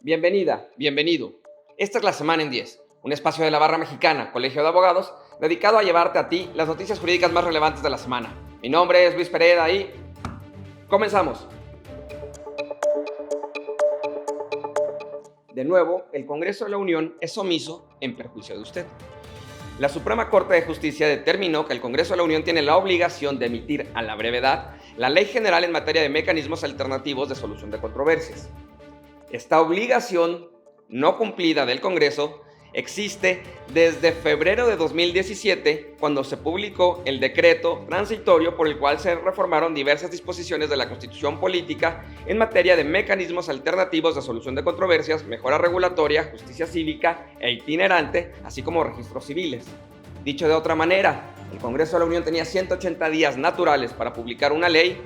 Bienvenida, bienvenido. Esta es la Semana en 10, un espacio de la Barra Mexicana, Colegio de Abogados, dedicado a llevarte a ti las noticias jurídicas más relevantes de la semana. Mi nombre es Luis Pereda y comenzamos. De nuevo, el Congreso de la Unión es omiso en perjuicio de usted. La Suprema Corte de Justicia determinó que el Congreso de la Unión tiene la obligación de emitir a la brevedad la Ley General en materia de mecanismos alternativos de solución de controversias. Esta obligación no cumplida del Congreso existe desde febrero de 2017, cuando se publicó el decreto transitorio por el cual se reformaron diversas disposiciones de la Constitución Política en materia de mecanismos alternativos de solución de controversias, mejora regulatoria, justicia cívica e itinerante, así como registros civiles. Dicho de otra manera, el Congreso de la Unión tenía 180 días naturales para publicar una ley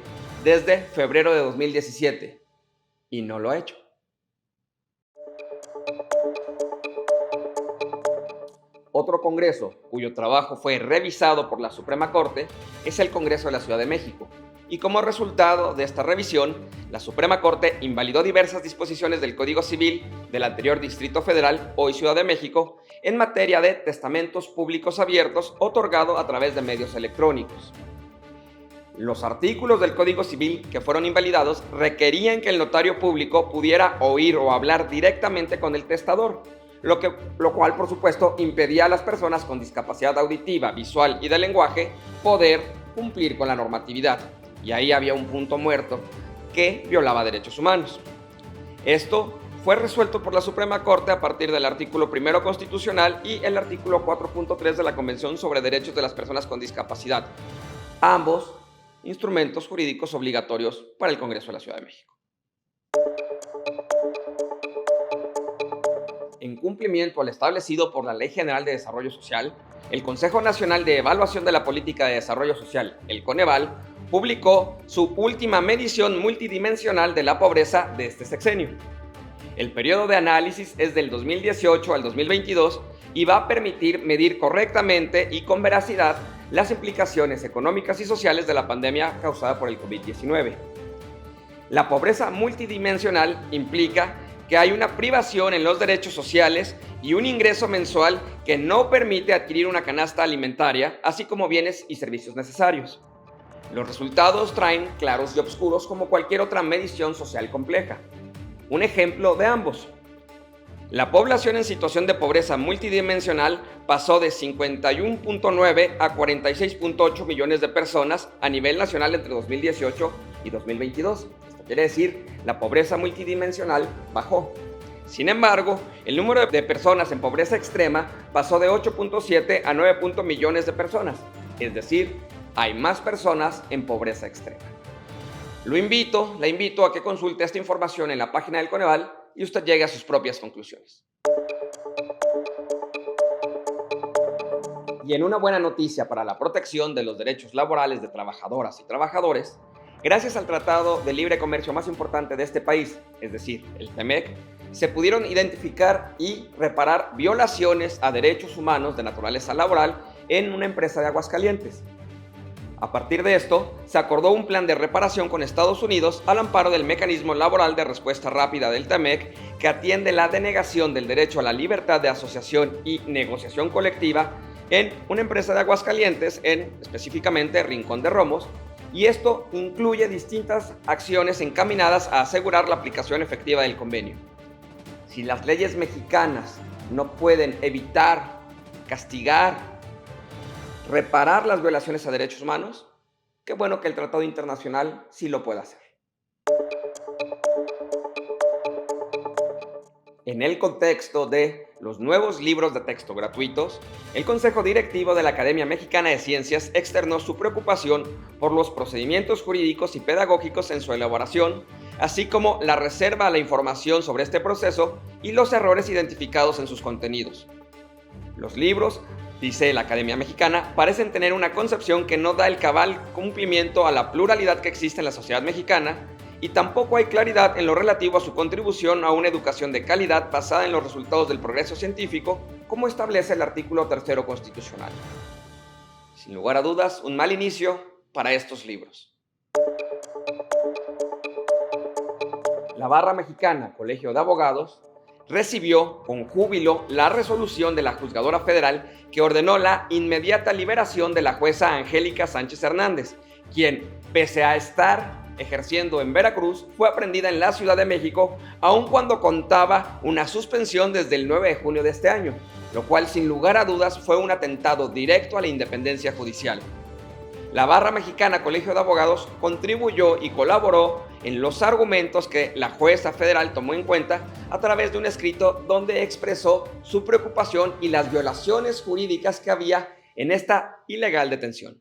desde febrero de 2017 y no lo ha hecho. Otro Congreso cuyo trabajo fue revisado por la Suprema Corte es el Congreso de la Ciudad de México. Y como resultado de esta revisión, la Suprema Corte invalidó diversas disposiciones del Código Civil del anterior Distrito Federal, hoy Ciudad de México, en materia de testamentos públicos abiertos otorgado a través de medios electrónicos. Los artículos del Código Civil que fueron invalidados requerían que el notario público pudiera oír o hablar directamente con el testador, lo cual, por supuesto, impedía a las personas con discapacidad auditiva, visual y de lenguaje poder cumplir con la normatividad. Y ahí había un punto muerto que violaba derechos humanos. Esto fue resuelto por la Suprema Corte a partir del artículo 1 constitucional y el artículo 4.3 de la Convención sobre Derechos de las Personas con Discapacidad, ambos instrumentos jurídicos obligatorios para el Congreso de la Ciudad de México. En cumplimiento al establecido por la Ley General de Desarrollo Social, el Consejo Nacional de Evaluación de la Política de Desarrollo Social, el Coneval, publicó su última medición multidimensional de la pobreza de este sexenio. El periodo de análisis es del 2018 al 2022 y va a permitir medir correctamente y con veracidad las implicaciones económicas y sociales de la pandemia causada por el COVID-19. La pobreza multidimensional implica que hay una privación en los derechos sociales y un ingreso mensual que no permite adquirir una canasta alimentaria, así como bienes y servicios necesarios. Los resultados traen claros y oscuros como cualquier otra medición social compleja. Un ejemplo de ambos: la población en situación de pobreza multidimensional pasó de 51.9 a 46.8 millones de personas a nivel nacional entre 2018 y 2022. Esto quiere decir, la pobreza multidimensional bajó. Sin embargo, el número de personas en pobreza extrema pasó de 8.7 a 9 millones de personas. Es decir, hay más personas en pobreza extrema. La invito a que consulte esta información en la página del Coneval y usted llegue a sus propias conclusiones. Y en una buena noticia para la protección de los derechos laborales de trabajadoras y trabajadores, gracias al Tratado de Libre Comercio más importante de este país, es decir, el TEMEC, se pudieron identificar y reparar violaciones a derechos humanos de naturaleza laboral en una empresa de Aguascalientes. A partir de esto, se acordó un plan de reparación con Estados Unidos al amparo del Mecanismo Laboral de Respuesta Rápida del TEMEC, que atiende la denegación del derecho a la libertad de asociación y negociación colectiva en una empresa de Aguascalientes, específicamente Rincón de Romos, y esto incluye distintas acciones encaminadas a asegurar la aplicación efectiva del convenio. Si las leyes mexicanas no pueden evitar, castigar, reparar las violaciones a derechos humanos, qué bueno que el Tratado Internacional sí lo puede hacer. En el contexto de los nuevos libros de texto gratuitos, el Consejo Directivo de la Academia Mexicana de Ciencias externó su preocupación por los procedimientos jurídicos y pedagógicos en su elaboración, así como la reserva a la información sobre este proceso y los errores identificados en sus contenidos. Los libros, dice la Academia Mexicana, parecen tener una concepción que no da el cabal cumplimiento a la pluralidad que existe en la sociedad mexicana, y tampoco hay claridad en lo relativo a su contribución a una educación de calidad basada en los resultados del progreso científico, como establece el artículo 3 constitucional. Sin lugar a dudas, un mal inicio para estos libros. la Barra Mexicana, Colegio de Abogados, recibió con júbilo la resolución de la Juzgadora Federal que ordenó la inmediata liberación de la jueza Angélica Sánchez Hernández, quien, pese a estar ejerciendo en Veracruz, fue aprehendida en la Ciudad de México, aun cuando contaba una suspensión desde el 9 de junio de este año, lo cual sin lugar a dudas fue un atentado directo a la independencia judicial. La Barra Mexicana Colegio de Abogados contribuyó y colaboró en los argumentos que la jueza federal tomó en cuenta a través de un escrito donde expresó su preocupación y las violaciones jurídicas que había en esta ilegal detención.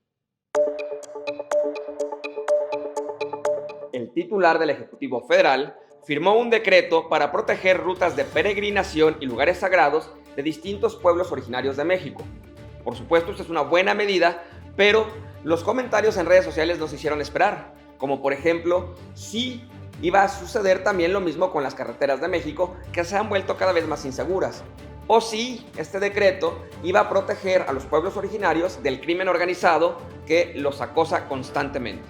El titular del Ejecutivo Federal firmó un decreto para proteger rutas de peregrinación y lugares sagrados de distintos pueblos originarios de México. Por supuesto, esta es una buena medida, pero los comentarios en redes sociales nos hicieron esperar, como por ejemplo, si iba a suceder también lo mismo con las carreteras de México, que se han vuelto cada vez más inseguras, o si este decreto iba a proteger a los pueblos originarios del crimen organizado que los acosa constantemente.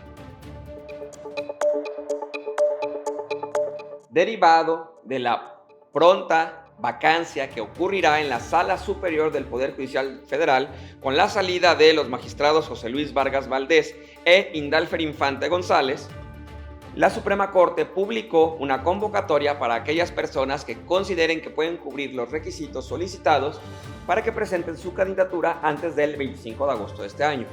Derivado de la pronta vacancia que ocurrirá en la Sala Superior del Poder Judicial Federal con la salida de los magistrados José Luis Vargas Valdés e Indalfer Infante González, la Suprema Corte publicó una convocatoria para aquellas personas que consideren que pueden cubrir los requisitos solicitados para que presenten su candidatura antes del 25 de agosto de este año.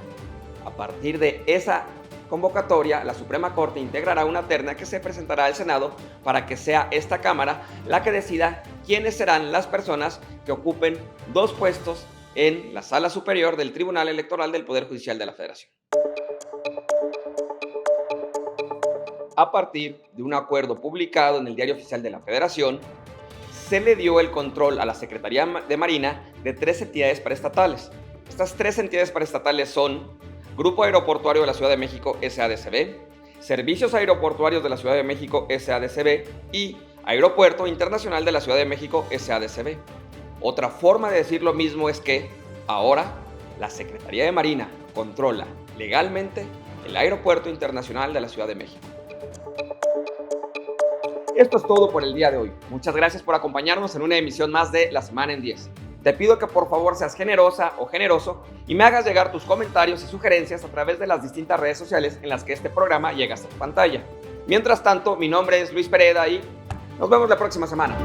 A partir de esa convocatoria, la Suprema Corte integrará una terna que se presentará al Senado para que sea esta Cámara la que decida quiénes serán las personas que ocupen 2 puestos en la Sala Superior del Tribunal Electoral del Poder Judicial de la Federación. A partir de un acuerdo publicado en el Diario Oficial de la Federación, se le dio el control a la Secretaría de Marina de 3 entidades paraestatales. Estas 3 entidades paraestatales son Grupo Aeroportuario de la Ciudad de México SADCB, Servicios Aeroportuarios de la Ciudad de México SADCB y Aeropuerto Internacional de la Ciudad de México SADCB. Otra forma de decir lo mismo es que ahora la Secretaría de Marina controla legalmente el Aeropuerto Internacional de la Ciudad de México. Esto es todo por el día de hoy. Muchas gracias por acompañarnos en una emisión más de La Semana en 10. Te pido que por favor seas generosa o generoso y me hagas llegar tus comentarios y sugerencias a través de las distintas redes sociales en las que este programa llega hasta tu pantalla. Mientras tanto, mi nombre es Luis Pereda y nos vemos la próxima semana.